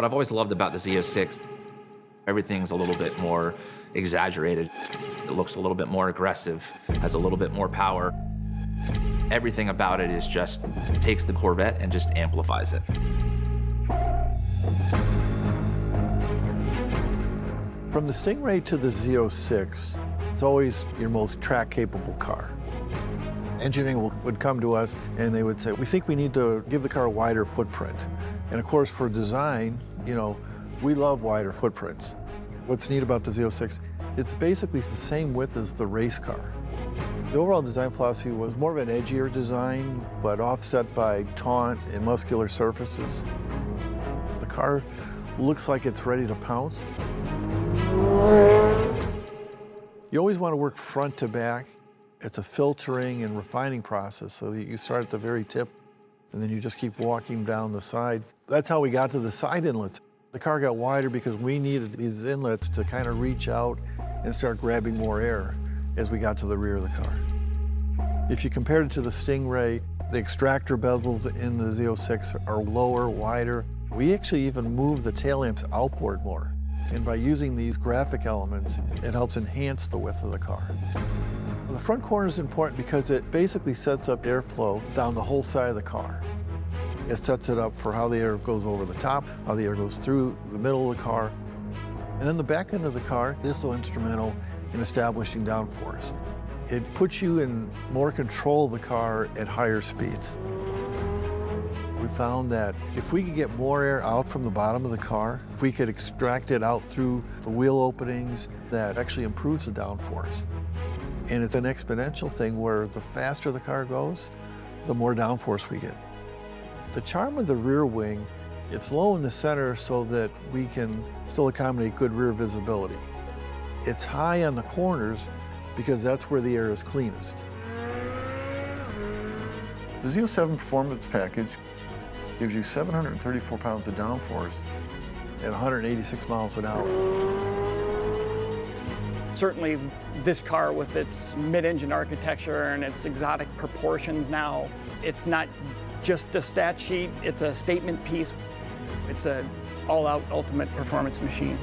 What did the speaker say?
I've always loved about the Z06, everything's a little bit more exaggerated. It looks a little bit more aggressive, has a little bit more power. Everything about it is just takes the Corvette and just amplifies it. From the Stingray to the Z06, it's always your most track-capable car. Engineering would come to us and they would say, we think we need to give the car a wider footprint. And of course, for design, we love wider footprints. What's neat about the Z06, it's basically the same width as the race car. The overall design philosophy was more of an edgier design, but offset by taunt and muscular surfaces. The car looks like it's ready to pounce. You always want to work front to back. It's a filtering and refining process, so that you start at the very tip and then you just keep walking down the side. That's how we got to the side inlets. The car got wider because we needed these inlets to kind of reach out and start grabbing more air as we got to the rear of the car. If you compared it to the Stingray, the extractor bezels in the Z06 are lower, wider. We actually even move the tail lamps outboard more. And by using these graphic elements, it helps enhance the width of the car. The front corner is important because it basically sets up airflow down the whole side of the car. It sets it up for how the air goes over the top, how the air goes through the middle of the car. And then the back end of the car is so instrumental in establishing downforce. It puts you in more control of the car at higher speeds. We found that if we could get more air out from the bottom of the car, if we could extract it out through the wheel openings, that actually improves the downforce. And it's an exponential thing where the faster the car goes, the more downforce we get. The charm of the rear wing, it's low in the center so that we can still accommodate good rear visibility. It's high on the corners because that's where the air is cleanest. The Z07 Performance Package gives you 734 pounds of downforce at 186 miles an hour. Certainly this car with its mid-engine architecture and its exotic proportions now, it's not just a stat sheet, it's a statement piece. It's an all-out ultimate performance machine.